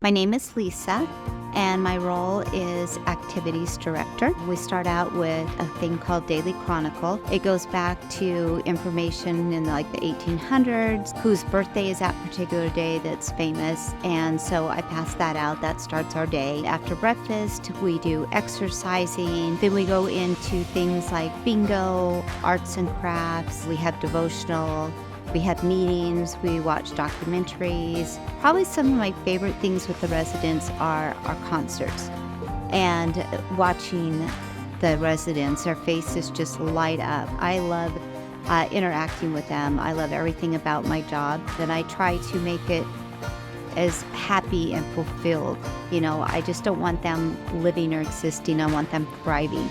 My name is Lisa, and my role is Activities Director. We start out with a thing called Daily Chronicle. It goes back to information in like the 1800s, whose birthday is that particular day that's famous, and so I pass that out. That starts our day. After breakfast, we do exercising. Then we go into things like bingo, arts and crafts. We have devotional. We have meetings, we watch documentaries. Probably some of my favorite things with the residents are our concerts and watching the residents. Their faces just light up. I love interacting with them. I love everything about my job, and I try to make it as happy and fulfilled. I just don't want them living or existing. I want them thriving.